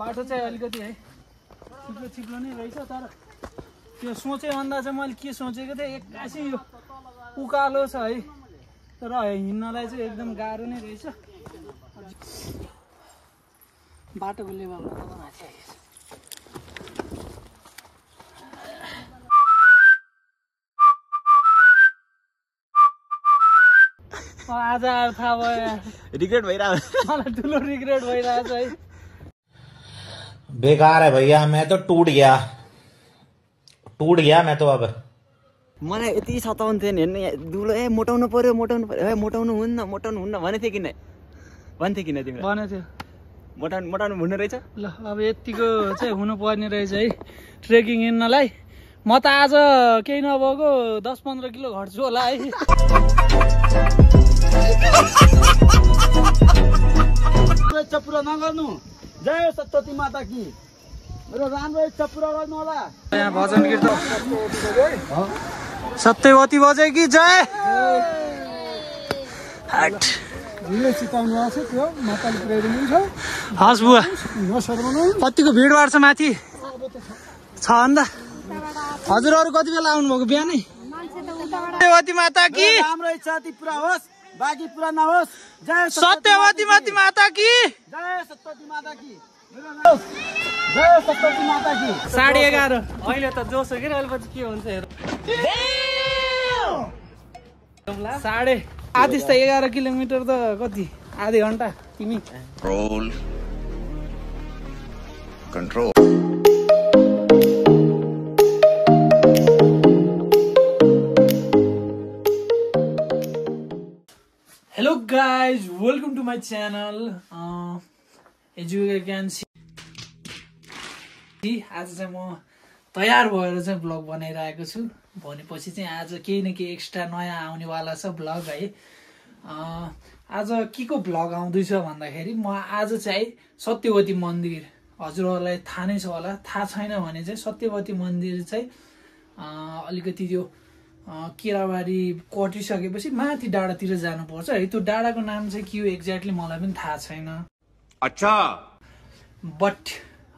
बाटो चाहिँ अलिकति है चिप्लो चिप्लो नै रहेछ तर त्यो सोचे भन्दा चाहिँ मैले के सोचेको थिएँ एक्कासी यो उकालो छ है तर हिँड्नलाई चाहिँ एकदम गाह्रो नै रहेछ बाटोको लेभलमा त माथि आइरहेछ आज आएर थाहा भयो रिग्रेट भइरहेको मलाई ठुलो रिग्रेट भइरहेछ है बेकार है भैया मैं तो टूट गया मैं तो अब मलाई यति सताउँथ्यो नि हेर्नु दुलो मोटाउनु पर्यो मोटाउनु हुन्न भनेको थिएँ किन भन्थ्यो किन तिमीले भनेको थियो मोटाउनु हुने रहेछ ल अब यतिको चाहिँ हुनुपर्ने रहेछ है ट्रेकिङ हिँड्नलाई म त आज केही नभएको 10-15 किलो घट्छु होला है इच्छा पुरा नगर्नु जय सत्यवती माता की मेरो राम्रो इच्छा पुरा गर्नु होला यहाँ भजन कीर्तन सत्यवती बजे कि जय भिडियो चिताउनु आएको छ त्यो माताले पुऱ्याइदिनु छ हस् बुवा नसर्मनु कतिको भिडभाड छ माथि छ अन्त हजुरहरू कति बेला आउनुभएको बिहानै सत्यवती माता की राम्रो इच्छा ती पुरा होस् बाँकी पुरा नहोस् जय सत्यवती माता की जय सत्यवती माता की जय सत्यवती माता की 11:30 अहिले त जोस हो कि अहिले पछि के हुन्छ हेर आधी त 11 किलोमिटर त कति आधी घन्टा तिमी role control hello guys welcome to my channel education आज चाहिँ म तयार भएर चाहिँ ब्लग बनाइरहेको छु भनेपछि चाहिँ आज केही न केही एक्स्ट्रा नयाँ आउनेवाला छ ब्लग है आज के को ब्लग आउँदैछ भन्दाखेरि म आज चाहिँ सत्यवती मन्दिर हजुरहरूलाई थाहा नै छ होला थाहा छैन भने चाहिँ सत्यवती मन्दिर चाहिँ अलिकति त्यो केराबारी कटिसकेपछि माथि डाँडातिर जानुपर्छ है त्यो डाँडाको नाम चाहिँ के हो एक्ज्याक्टली मलाई पनि थाहा छैन अच्छा बट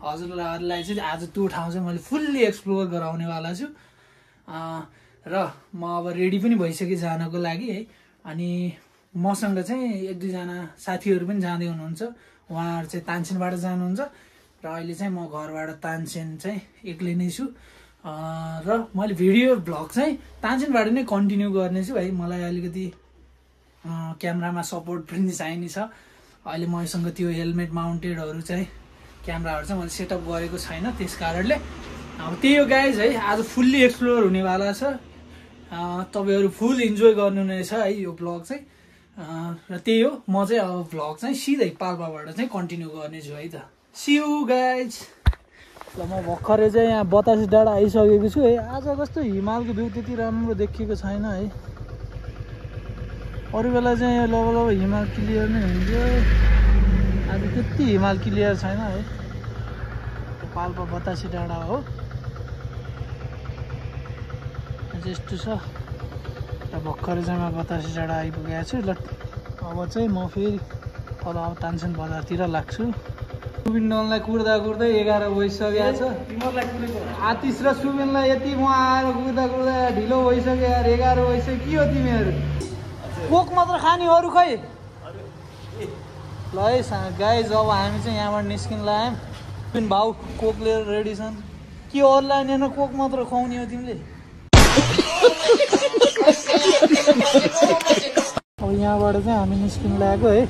हजुरहरूलाई चाहिँ आज त्यो ठाउँ चाहिँ मैले फुल्ली एक्सप्लोर गराउनेवाला छु र म अब रेडी पनि भइसकेँ जानको लागि है अनि मसँग चाहिँ 1-2जना साथीहरू पनि जाँदै हुनुहुन्छ उहाँहरू चाहिँ तानसेनबाट जानुहुन्छ र अहिले चाहिँ म घरबाट तानसेन चाहिँ एक्लै नै छु र मैले भिडियो ब्लग चाहिँ तानसेनबाट नै कन्टिन्यू गर्नेछु है मलाई अलिकति क्यामेरामा सपोर्ट पनि चाहिने छ अहिले मसँग त्यो हेलमेट माउन्टेडहरू चाहिँ क्यामेराहरू चाहिँ मैले सेटअप गरेको छैन त्यस कारणले अब त्यही हो गाइज है आज फुल्ली एक्सप्लोर हुनेवाला छ तपाईँहरू फुल इन्जोय गर्नुहुनेछ है यो ब्लग चाहिँ र त्यही हो म चाहिँ अब ब्लग चाहिँ सिधै पाल्पाबाट चाहिँ कन्टिन्यू गर्नेछु है त सी यू गाइज ल म भर्खरै चाहिँ यहाँ बतासे डाँडा आइसकेको छु है आज कस्तो हिमालको भ्यू त्यति राम्रो देखिएको छैन है अरू बेला चाहिँ यहाँ लगभग हिमाल क्लियर नै हुन्छ आज त्यति हिमाल क्लियर छैन है पाल्पा बतासे डाँडा हो यस्तो छ र भर्खरै चाहिँ म बतासे डाँडा आइपुगेको छु ल अब चाहिँ म फेरि तल अब तानसेन बजारतिर लाग्छु सुबिनलाई कुर्दा कुर्दै 11 भइसकेको छ आतिश र सुबिनलाई यति म आएर कुर्दा कुर्दा ढिलो भइसक्यो यार 11 भइसक्यो के हो तिमीहरू कोक मात्र खाने अरू खै ल है गाइज अब हामी चाहिँ यहाँबाट निस्किन लाग्यौँ सुबिन भाउ कोक लिएर रेडी छन् के अरूलाई लिएन कोक मात्र खुवाउने हो तिमीले अब यहाँबाट चाहिँ हामी निस्किन लागेको है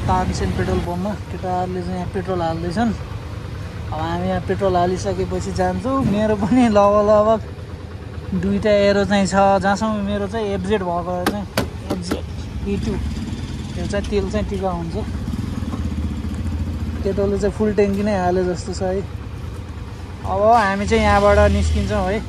तानसेन पेट्रोल पम्पमा केटाहरूले चाहिँ यहाँ पेट्रोल हाल्दैछन् अब हामी यहाँ पेट्रोल हालिसकेपछि जान्छौँ मेरो पनि लगभग 2टा एरो चाहिँ छ जहाँसम्म मेरो चाहिँ एफजेड भएको चाहिँ एफजेड E2 यो चाहिँ तेल चाहिँ टिका हुन्छ पेट्रोलले चाहिँ फुल ट्याङ्की नै हाले जस्तो छ है अब हामी चाहिँ यहाँबाट निस्किन्छौँ है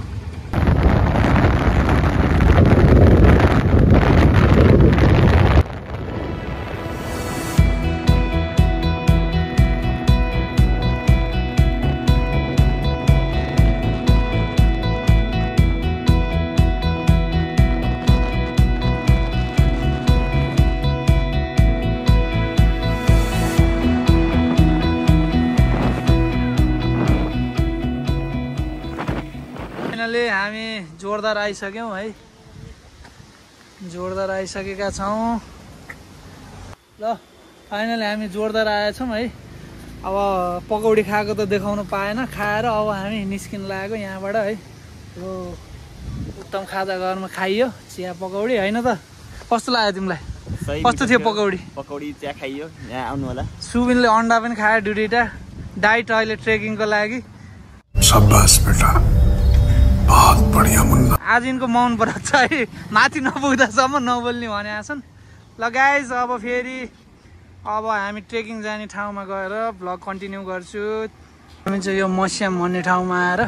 फाइनली हामी जोरदार आइसक्यौँ है, जोरदार आइसकेका छौँ। ल फाइनली हामी जोरदार आएछौँ है। अब पकौडी खाएको त देखाउनु पाएन, खाएर अब हामी निस्किन लागेको यहाँबाट है। यो उत्तम खाजा घरमा खाइयो चिया पकौडी होइन त? कस्तो लाग्यो तिमीलाई? कस्तो थियो पकौडी? पकौडी चिया खाइयो। यहाँ आउनु होला। सुबिनले अन्डा पनि खायो दुईटा डाइट अहिले ट्रेकिङको लागि। शाबाश बेटा, बहुत बढ़िया मुन्ना। आज यिनको मौन व्रत छ है, माथि नपुग्दासम्म नबोल्ने भने छन्। ल गाइज अब फेरि अब हामी ट्रेकिङ जाने ठाउँमा गएर भ्लग कन्टिन्यू गर्छु। हामी चाहिँ यो मस्याम भन्ने ठाउँमा आएर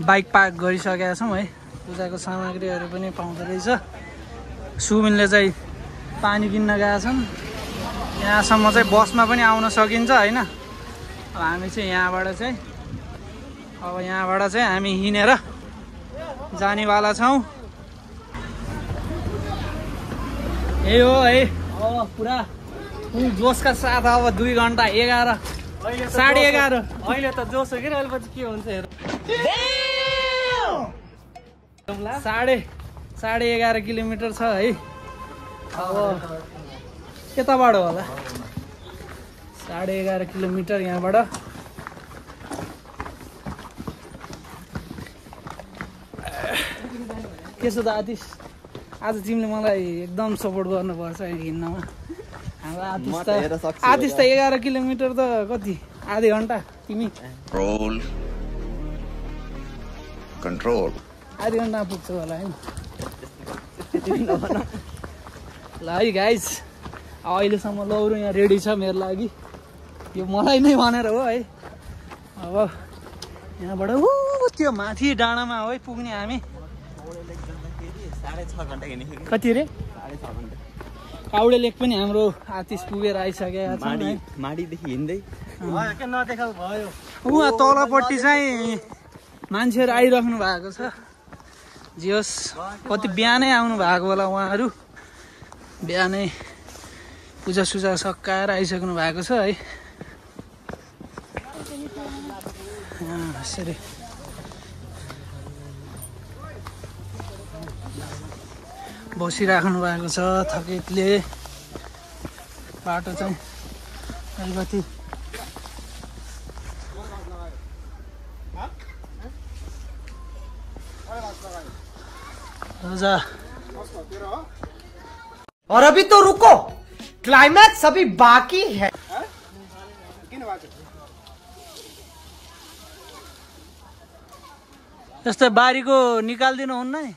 बाइक पार्क गरिसकेका छौँ है। पूजाको सामग्रीहरू पनि पाउँदो रहेछ। सुबिनले चाहिँ पानी किन्न गएका छन्। यहाँसम्म चाहिँ बसमा पनि आउन सकिन्छ होइन। अब हामी चाहिँ यहाँबाट चाहिँ हामी हिँडेर जानेवाला छौँ। यही हो है, अब पुरा फुल जोसका साथ अब 2 घन्टा 11 साढे 11 अहिले त जोस हो कि अहिले पछि के हुन्छ हेर। साढे 11 किलोमिटर छ है। अब यताबाट होला 11.5 किलोमिटर यहाँबाट। त्यसो त आतिश आज तिमीले मलाई एकदम सपोर्ट गर्नुपर्छ हिँड्नमा। हाम्रो आतिश त 11 किलोमिटर त कति आधी घन्टा, तिमी रोल कंट्रोल आधी घन्टा पुग्छ होला होइन। ल है गाइज अहिलेसम्म लौरो यहाँ रेडी छ मेरो लागि, यो मलाई नै भनेर हो है। अब यहाँबाट त्यो माथि डाँडामा है पुग्ने हामी। 6.5 घन्टा हिँडेको। कति रे? 6.5 घन्टा। काउडे लेक पनि हाम्रो आतिश पुगेर आइसकेका छौँ है। माडीदेखि हिँड्दै नदेखाउ भयो। उहाँ तलपट्टि चाहिँ मान्छेहरू आइराख्नु भएको छ। जे होस् कति बिहानै आउनु भएको होला उहाँहरू, बिहानै पूजासुजा सकाएर आइसक्नु भएको छ है। यसरी बसिराख्नु भएको छ थकितले। बाटो चाहिँ अलिकति और अभी तो रुको, क्लाइमैक्स अभी बाकी है। यस्तो बारीको निकालिदिनु हुन्न नि?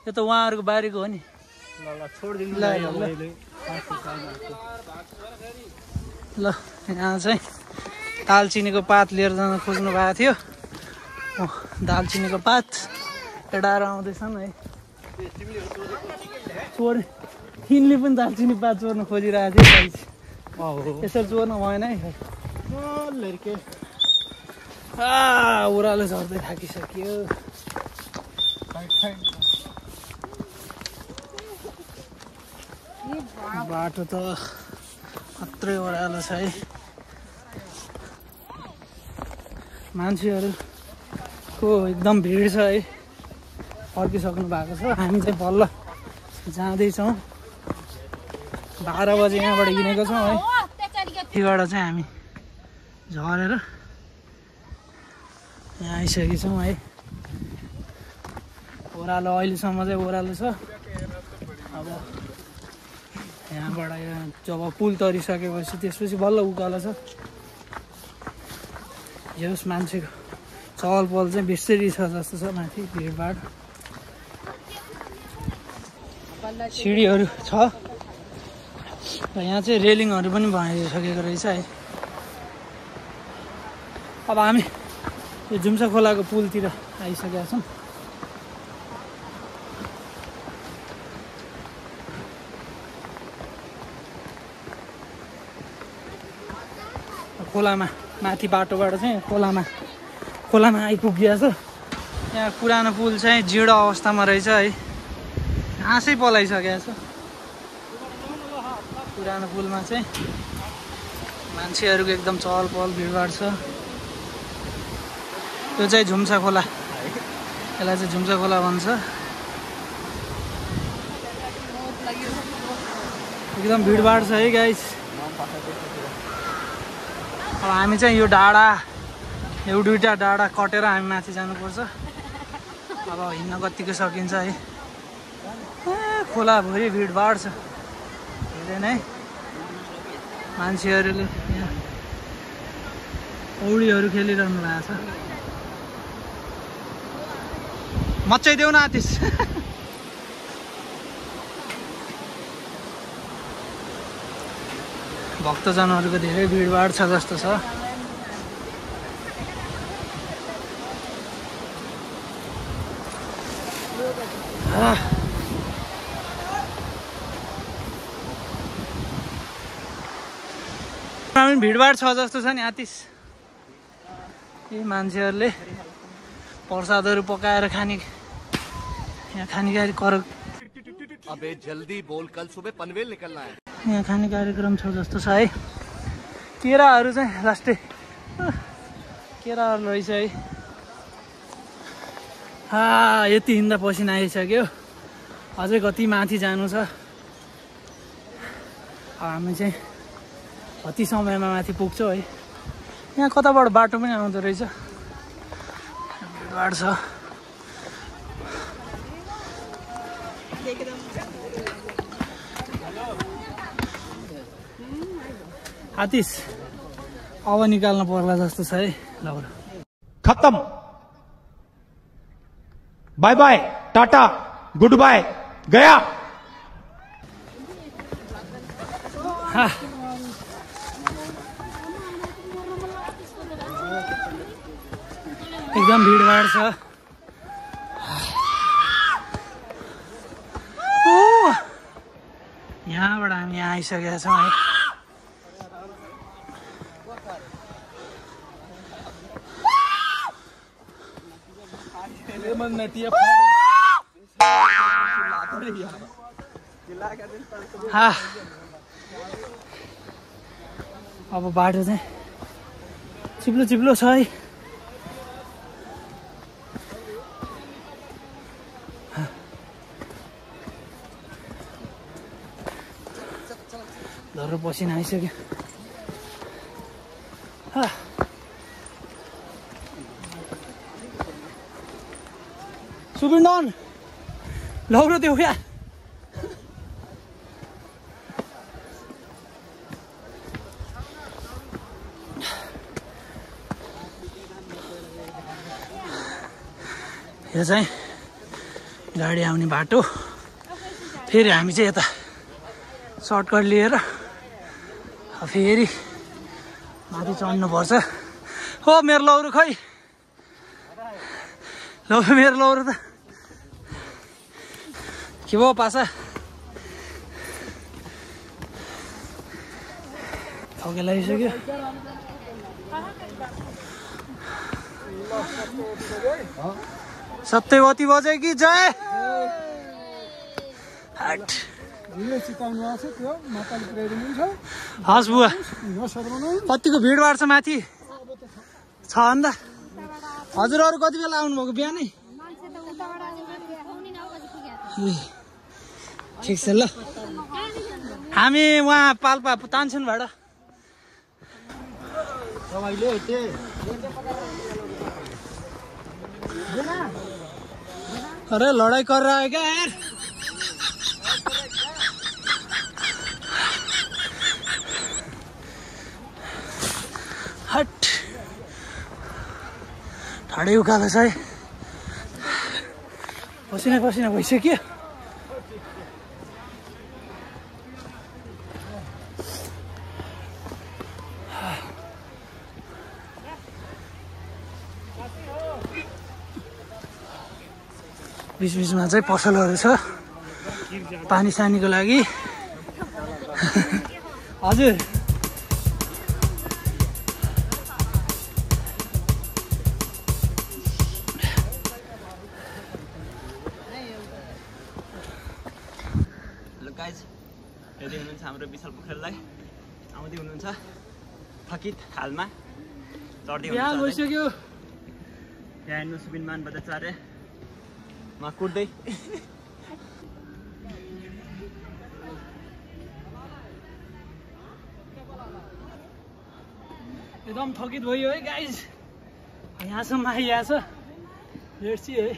यो त उहाँहरूको बारीको हो नि। ल यहाँ चाहिँ दालचिनीको पात लिएर जान खोज्नु भएको थियो। दालचिनीको पात एडाएर आउँदैछन् है। तिनले पनि दालचिनी पात चोर्नु खोजिरहेको थियो। यसरी चोर्नु भएन है। ओह्रालो झर्दै थाकिसक्यो। बाटो त खत्रै ओह्रालो छ है। मान्छेहरूको एकदम भिड छ है। फर्किसक्नु भएको छ। हामी चाहिँ बल्ल जाँदैछौँ। 12 बजे यहाँबाट हिँडेको छौँ है। यहीबाट चाहिँ हामी झरेर यहाँ आइसकेछौँ है। ओह्रालो अहिलेसम्म चाहिँ ओह्रालो छ। अब यहाँबाट जब पुल तरिसकेपछि त्यसपछि बल्ल उकालो छ। यस मान्छेको चहल पहल चाहिँ बेसरी छ जस्तो छ माथि भिडभाड। सिँढीहरू छ। यहाँ चाहिँ रेलिङहरू पनि भइसकेको रहेछ है। अब हामी यो जुम्सा खोलाको पुलतिर आइसकेका छौँ। खोलामा माथि बाटोबाट चाहिँ खोलामा आइपुगिया छ। यहाँ पुरानो पुल चाहिँ जीर्ण अवस्थामा रहेछ है। घाँसै पलाइसकेको छ। पुरानो पुलमा चाहिँ मान्छेहरूको एकदम चहल पहल भिडभाड छ। यो चाहिँ झुम्सा खोला यसलाई चाहिँ झुम्चा खोला भन्छ। एकदम भिडभाड छ है गाइस। अब हामी चाहिँ यो डाँडा दुईवटा डाँडा कटेर हामी माथि जानुपर्छ। अब हिँड्न कतिको सकिन्छ है। खोलाभरि भिडभाड छ धेरै नै। मान्छेहरूले यहाँ पौडीहरू खेलिरहनु भएको छ। मचाइदेऊ न आतिश। भक्तजनहरूको धेरै भिडभाड छ जस्तो छ। भिडभाड छ जस्तो छ नि आतिश। यी मान्छेहरूले प्रसादहरू पकाएर यहाँ खाने अबे जल्दी बोल, कल सुबह पनवेल निकलना है। यहाँ खाने कार्यक्रम छ जस्तो छ है। केराहरू चाहिँ लास्टै केराहरू रहेछ है। यति हिँड्दा पसिना आइसक्यो। अझै कति माथि जानु छ। हामी चाहिँ कति समयमा माथि पुग्छौँ है। यहाँ कताबाट बाटो पनि आउँदो रहेछ। भिडभाड छ। आतिश अब निकाल्नु पर्ला जस्तो छ है। ल खत्म, bye bye, tata, goodbye, गया। एकदम भिडभाड छ। यहाँबाट हामी यहाँ आइसकेका छौँ है। अब बाटो चाहिँ चिप्लो चिप्लो छ है। धरो पसिना आइसक्यो। सुबिन्डन लौरो त्यो या यो चाहिँ गाडी आउने बाटो। फेरि हामी चाहिँ यता सर्टकट लिएर फेरि माथि चढ्नुपर्छ। हो मेरो लौरो खै। मेरो लौरो त के भयो पासा। थके लागिसक्यो। सत्यवती बजे कि जय। हस् बुवा। कतिको भिडभाड छ माथि छ अन्त। हजुरहरू कति बेला आउनुभएको बिहानै? ठिक छ ल। हामी उहाँ पाल्पा तानसेनबाट। अरे लड़ाई कर रहा है क्या यार? हट ठाडै उकालो छ है। पसिना पसिना भइसक्यो। बीच-बीचमा चाहिँ पसलहरू छ पानी सानीको लागि। हजुर हेलो गाइज, हेर्दै हुनुहुन्छ हाम्रो विशाल पोखरेललाई। आउँदै हुनुहुन्छ थकित हालमा चढ्दै हुनुहुन्छ। भइसक्यो। यहाँ हेर्नु सुबिन मान बजाचार्य म कुट्दै एकदम थकित भयो है गाइज यहाँसम्म आइया छ हेर्छु है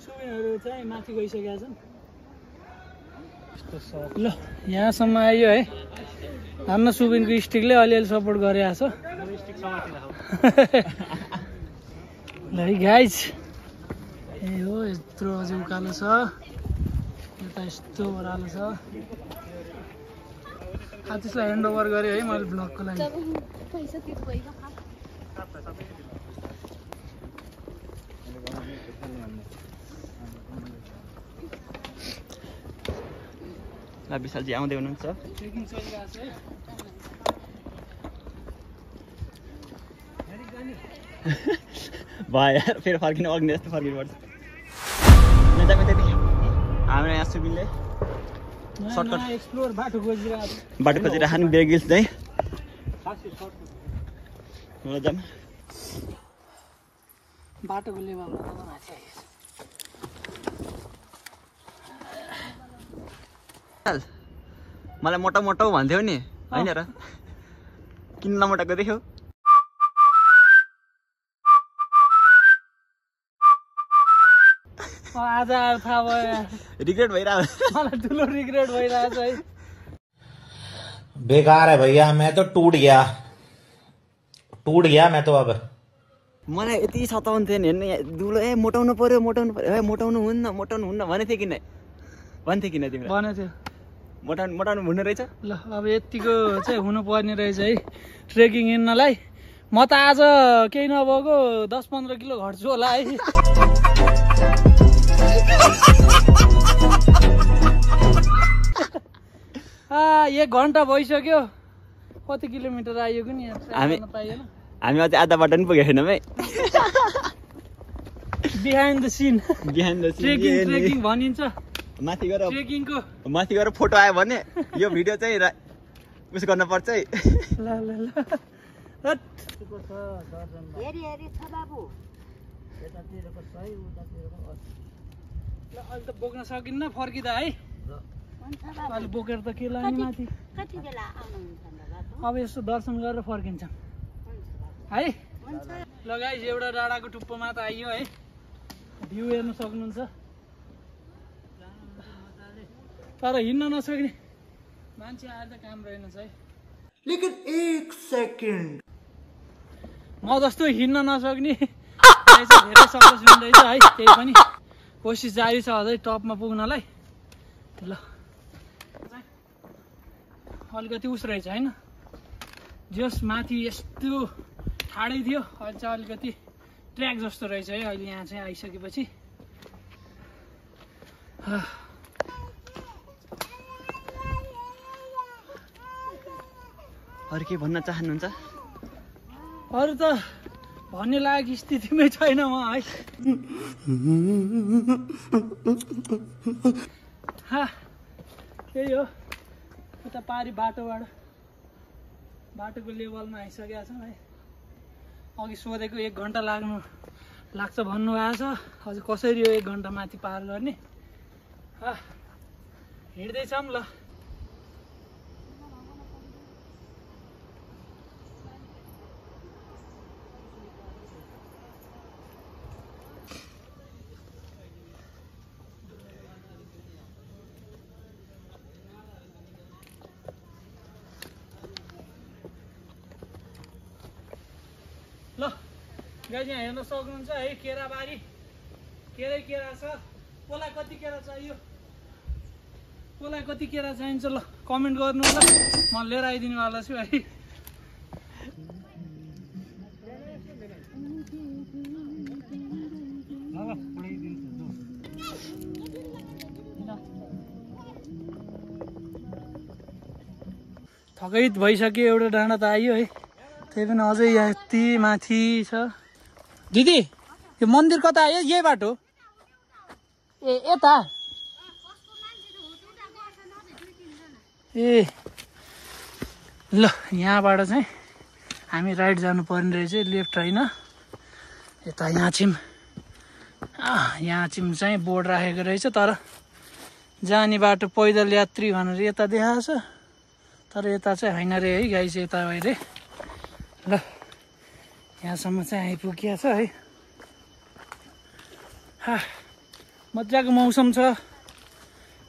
सुबिनहरू चाहिँ माथि गइसकेका छन् ल यहाँसम्म आइयो है हाम्रो सुबिनको स्टिकले अलिअलि सपोर्ट गरेको छ ल है गाइज ए हो यत्रो अझै उकालो छ यता यस्तो ओह्रालो छ त्यसलाई ह्यान्ड ओभर गरेँ है मैले ब्लगको लागि विशालजी आउँदै हुनुहुन्छ ट्रेकिङ चलिरहेको छ है भयो यार फेरि फर्किनु अग्नि जस्तो फर्किनु पर्छ हाम्रो यहाँ सुबिनले सर्टकट एक्सप्लोर बाटो खोजिरहेको छ बाटो खोजेर खानु बेगिल्स चाहिँ बाटोको लेभल मलाई मोटो मोटो भन्थ्यौ नि होइन र किन नमोटाको देख्यौ आज थाहा भयो रिग्रेट भइरहेको मलाई ठुलो रिग्रेट भइरहेको छ है बेकार है भैया मैं तो टूट गया मैं तो अब मलाई यति सताउँथ्यो नि हेर्नु दुलो मोटाउनु पर्यो मोटाउनु हुन्न भनेको थिएँ कि नै तिमीले भनेको थियो मोटाउनु हुने रहेछ ल अब यतिको चाहिँ हुनुपर्ने रहेछ है ट्रेकिङ हिँड्नलाई म त आज केही नभएको 10-15 किलो घट्छु होला है 1 घन्टा भइसक्यो कति किलोमिटर आइयो नि हामी अझै आधा बाटो पनि पुगेको छैनौँ है बिहाइन्ड द सिन ट्रेकिङ भनिन्छ माथि गएर ट्रेकिङको फोटो आयो भने यो भिडियो चाहिँ उस गर्न पर्छ है ल अहिले त बोक्न सकिन्न फर्किँदा है अहिले बोकेर त के लाने माथि अब यसो दर्शन गरेर फर्किन्छौँ है ल गाइस एउटा डाँडाको टुप्पोमा त आइयो है भ्यू हेर्न सक्नुहुन्छ तर हिँड्न नसक्ने मान्छे आएर त काम रहेनछ है लेकिन 1 सेकेन्ड म जस्तो हिँड्न नसक्ने धेरै सक्सेस हुँदैछ है त्यही पनि कोसिस जारी छ अझै टपमा पुग्नलाई ल अलिकति उस रहेछ होइन जस माथि यस्तो ठाडै थियो अहिले चाहिँ अलिकति ट्र्याक जस्तो रहेछ है अहिले यहाँ चाहिँ आइसकेपछि अरू के भन्न चाहनुहुन्छ अरू त भन्ने लायक स्थितिमै छैन म है त्यही हो उता पारी बाटोको लेभलमा आइसकेका छौँ है अघि सोधेको 1 घन्टा लाग्छ भन्नुभएको छ अझ कसरी यो 1 घन्टा माथि पार गर्ने हिँड्दैछौँ ल गाइस यहाँ हेर्न सक्नुहुन्छ है केराबारी केरै केरा छ कसलाई कति केरा चाहियो कसलाई कति केरा चाहिन्छ ल कमेन्ट गर्नु होला म लिएर आइदिनु वाला छु है थकैत भइसक्यो एउटा डाँडा त आइयो है त्यही पनि अझै यहाँ यति माथि छ दिदी यो मन्दिर कता आयो यही बाटो ए यता ए ल यहाँबाट चाहिँ हामी राइट जानुपर्ने रहेछ लेफ्ट होइन यता यहाँ छिम चाहिँ बोर्ड राखेको रहेछ तर जाने बाटो पैदल यात्री भनेर यता देखाएको छ तर यता चाहिँ होइन रे है गाई चाहिँ यता भएर ल यहाँसम्म चाहिँ आइपुगेको छ है मजाको मौसम छ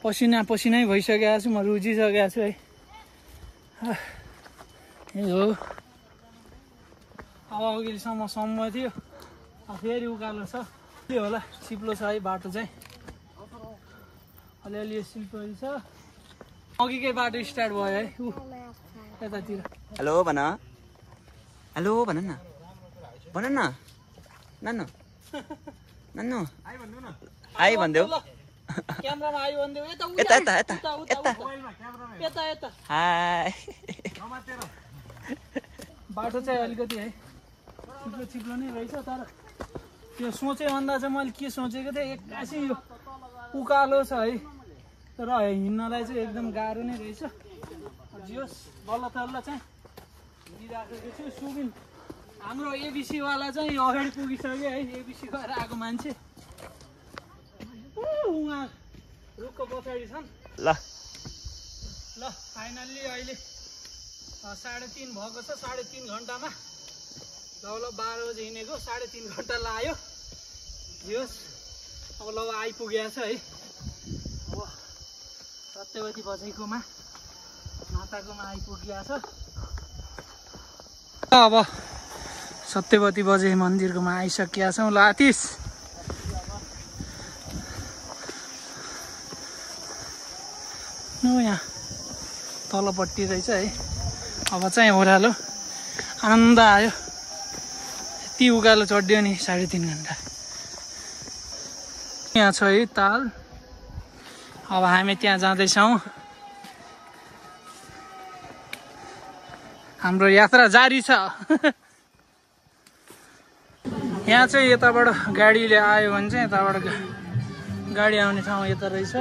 पसिनै भइसकेको छु म रुजिसकेको छु है यही हो अब अघिसम्म सम्म थियो फेरि उकालो छ के होला सिप्लो छ है बाटो चाहिँ अलिअलि सिल्परी छ अघिकै बाटो स्टार्ट भयो है यतातिर हेलो भन न नानु आइ भन्देऊ क्यामेरामा आयो भन्दै यता हाय बाटो चाहिँ अलिकति है चिप्लो नै रहेछ तर त्यो सोचे भन्दा चाहिँ मैले के सोचेको थिएँ एक्कासी यो उकालो छ है तर हिँड्नलाई चाहिँ एकदम गाह्रो नै रहेछ जियोस् बल्ल तल्ल चाहिँ हिँडिराखेको छु सुबिन हाम्रो एबिसी वाला चाहिँ अगाडि पुगिसक्यो है एबिसी गएर आएको मान्छे उहाँ रुखको पछाडि छन् ल फाइनल्ली अहिले 3:30 भएको छ 3.5 घन्टामा ल 12 बजे हिँडेको 3.5 घन्टा लाग्यो जियोस् अब ल आइपुगेको छ है अब सत्यवती बजाइकोमा माताकोमा आइपुगेको छ अब सत्यवती बजाइ मन्दिरकोमा आइसकेका छौँ ल आतिश यहाँ तलपट्टि रहेछ है अब चाहिँ ओह्रालो आनन्द आयो यति उकालो चढ्यो नि 3.5 घन्टा यहाँ छ है ताल अब हामी त्यहाँ जाँदैछौँ हाम्रो यात्रा जारी छ यहाँ चाहिँ यताबाट गाडीले आयो भने चाहिँ यताबाट गाडी आउने ठाउँ यता रहेछ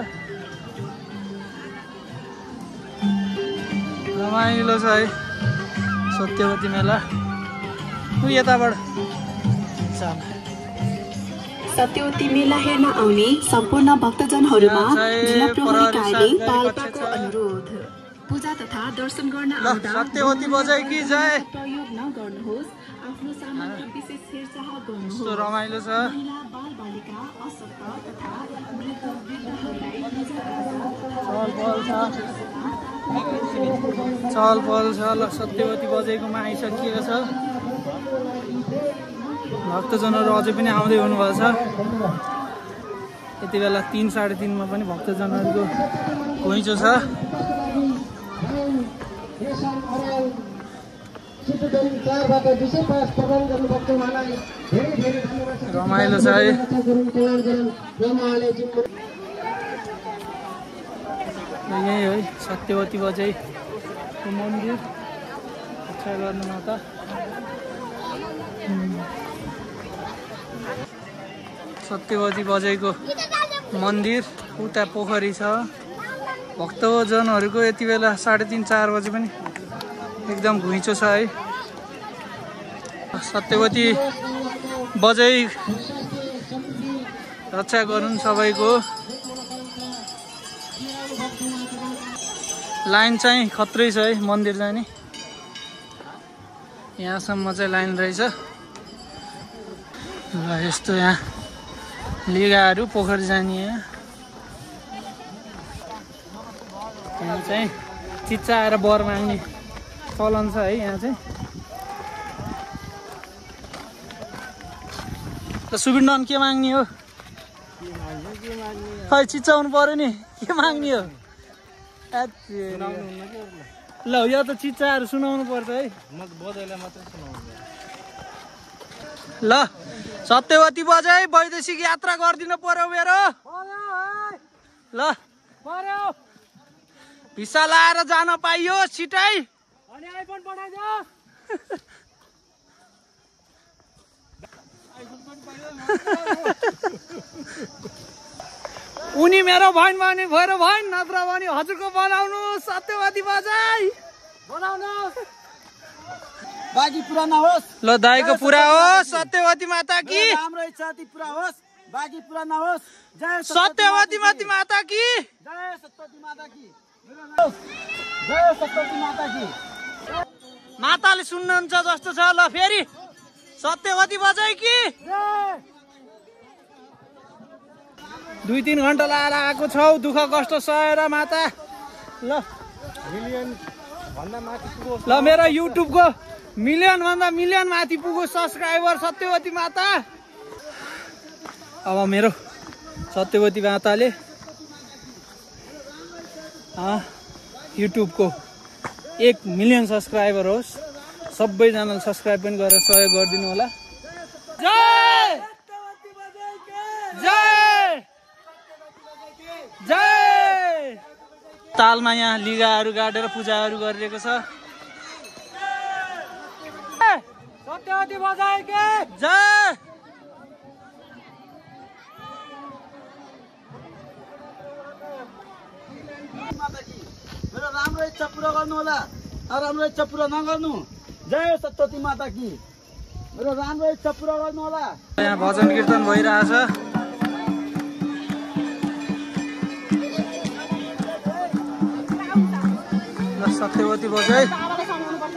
रमाइलो छ है सत्यवती मेला यताबाट सत्यवती मेला हेर्न आउने सम्पूर्ण भक्तजनहरूमा जिल्ला प्रहरी कार्यालय पाल्पाको अनुरोध पूजा तथा दर्शन गर्न आउँदा सत्यवती बजाइ की जय प्रयोग नगर्नुहोस् आफ्नो सामान्य विशेष हेरचाह गर्नुहोस् रमाइलो छ महिला बाल बालिका अशक्त तथा वृद्ध वृद्धहरूलाई चहल पहल छ ल सत्यवती बजाइकोमा आइसकिएको छ भक्तजनहरू अझै पनि आउँदै हुनुभएको छ यति बेला 3-3:30 मा पनि भक्तजनहरूको घुइँचो छ रमाइलो छ है यही है सत्यवती बजाइको मन्दिर इच्छा गर्नुमा त सत्यवती बजाइको मन्दिर उता पोखरी छ भक्तजनहरूको यति बेला 3:30-4 बजे पनि एकदम घुइँचो छ है सत्यवती बजाइ रक्षा गरून् सबैको लाइन चाहिँ खत्रै छ है मन्दिर जाने यहाँसम्म चाहिँ लाइन रहेछ ल यस्तो यहाँ लिगाहरू पोखरी जाने यहाँ चाहिँ चिच्चाएर बर माग्ने चलन छ है यहाँ चाहिँ त सुबिन्डन के माग्ने हो खै चिच्चाउनु पर्यो नि के माग्ने हो ल यो त चिच्चाहरू सुनाउनु पर्छ है ल सत्यवती बजाइ वैदेशिक यात्रा गरिदिनु पर्यो मेरो ल भिसा लाएर जान पाइयो छिटै उनी मेरो भैन भने भएर भैन नत्र भने हजुरको बनाउनु सत्यवती बजाइ बनाउनु बाँकी पुरा नहोस्। ल दाइको पुरा होस्। सत्यवती माता की हाम्रो इच्छा अति पुरा होस्, बाँकी पुरा नहोस्। जय सत्यवती माता की जय सत्यवती माता की जय सत्यवती माता की। माताले सुन्नुहुन्छ जस्तो छ। ल फेरि सत्यवती बजाइ कि 2-3 घण्टा लाएर आएको छौ, दुःख कष्ट सहेर माता। ल ल मेरो युट्युबको मिलियन माथि पुगो सब्सक्राइबर सत्यवती माता। अब मेरो सत्यवती माताले युट्युबको 1 मिलियन सब्सक्राइबर होस्। सबैजनाले सब्सक्राइब पनि गरेर सहयोग गरिदिनु होला। जय जय जय। तालमा यहाँ लिगाहरू गाडेर पूजाहरू गरिरहेको छ। सत्यवती बजाइ के जय। मेरो राम्रो इच्छा पुरा गर्नु होला, नराम्रो इच्छा पुरा नगर्नु। जय सत्यवती माता की। मेरो राम्रो इच्छा पुरा गर्नु होला। यहाँ भजन कीर्तन भइरहेछ। ल सत्यवती बजाइ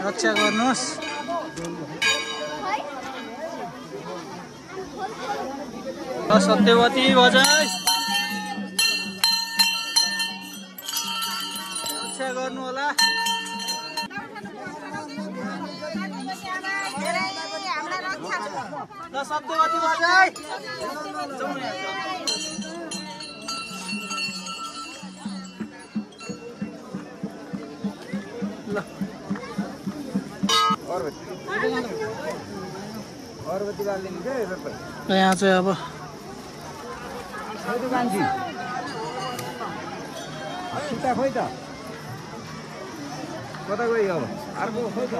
रक्षा गर्नुहोस्। ल सत्यवती बजाइ रक्षा गर्नु होला। ल सत्यवती बजाइ ल यहाँ चाहिँ अब सीता खोइ त कता गयो अब अर्को खोइ त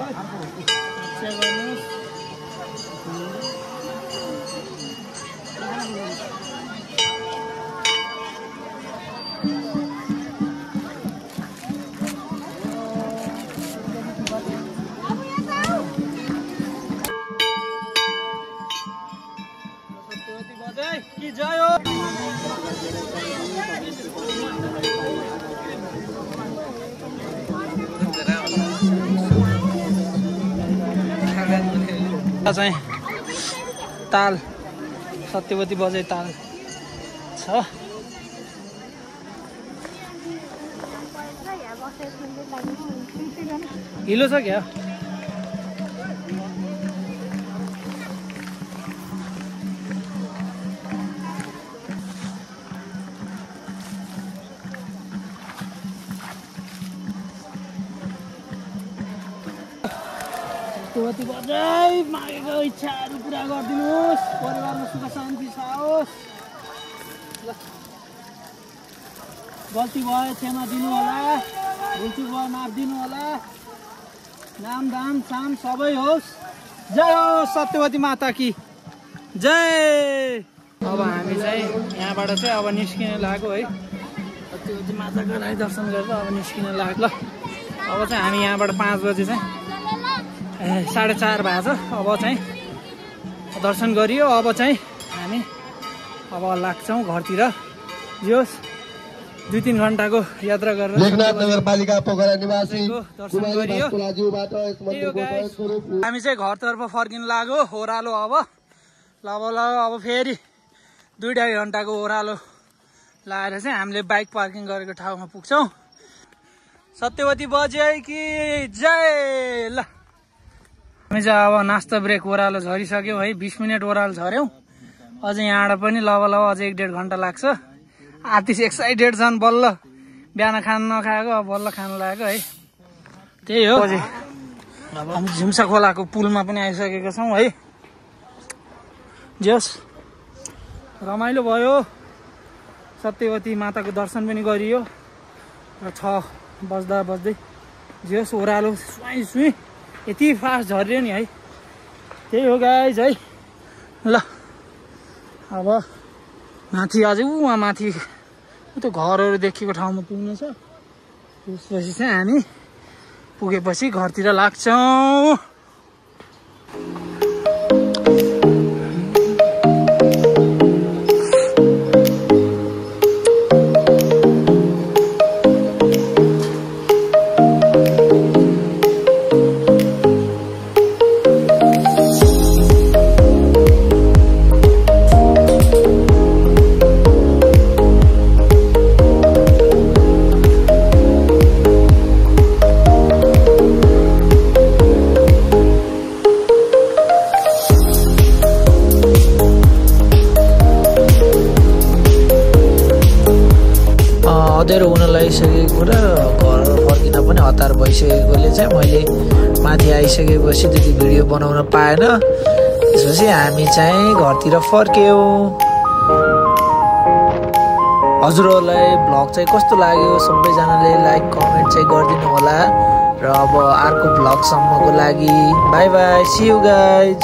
सत्यवती बजाइ कि जय हो। चाहिँ ताल सत्यवती बजाइ ताल छ। हिलो छ क्या? सत्यवती बजाइ मागेको इच्छाहरू पुरा गरिदिनुहोस्, परिवारमा सुख शान्ति आओस्। ल गल्ती भयो क्षमा दिनु होला, भुलचुक भयो माफ दिनु होला। नाम दाम साम सबै होस्। जय हो सत्यवती माता की जय। अब हामी चाहिँ यहाँबाट चाहिँ अब निस्किन लाग्यो है। सत्यवती माताको लागि दर्शन गरेर अब निस्किन लाग्यो। ल अब चाहिँ हामी यहाँबाट 5 बजे चाहिँ 4:30 भएको छ। अब चाहिँ दर्शन गरियो। अब चाहिँ हामी अब लाग्छौँ घरतिर। जोस् 2-3 घण्टाको यात्रा गरेर लेखनाथ नगरपालिका पोखरा निवासी दर्शन गरियो। हामी चाहिँ घरतर्फ फर्किन लाग्यो। ओह्रालो अब अब फेरि 2-2.5 घण्टाको ओह्रालो लाएर चाहिँ हामीले बाइक पार्किङ गरेको ठाउँमा पुग्छौँ। सत्यवती बजाइ कि जय। ल हामी चाहिँ अब नास्ता ब्रेक ओह्रालो झरिसक्यौँ है। 20 मिनट ओह्रालो झऱ्यौँ। अझै यहाँबाट पनि लव अझै 1-1.5 घण्टा लाग्छ। आर्टिस्ट एक्साइटेड छन्। बल्ल बिहान खान नखाएको अब बल्ल खान लाग्यो है। त्यही हो। हामी झिम्सा खोलाको पुलमा पनि आइसकेका छौँ है। जस रमाइलो भयो। सत्यवती माताको दर्शन पनि गरियो र 6 बज्दै जस ओह्रालो सुई यति फास्ट झर्यो नि है। त्यही हो गाइज है। ल अब माथि अझै उहाँ माथि त्यो घरहरू देखिएको ठाउँमा पुग्नु छ। त्यसपछि चाहिँ हामी पुगेपछि घरतिर लाग्छौँ। घर फर्किन पनि हतार भइसकेकोले चाहिँ मैले माथि आइसकेपछि त्यति भिडियो बनाउन पाएन। त्यसपछि हामी चाहिँ घरतिर फर्क्यौँ। हजुरहरूलाई भ्लग चाहिँ कस्तो लाग्यो सबैजनाले लाइक कमेन्ट चाहिँ गरिदिनु होला। र अब अर्को भ्लगसम्मको लागि bye bye, see you guys.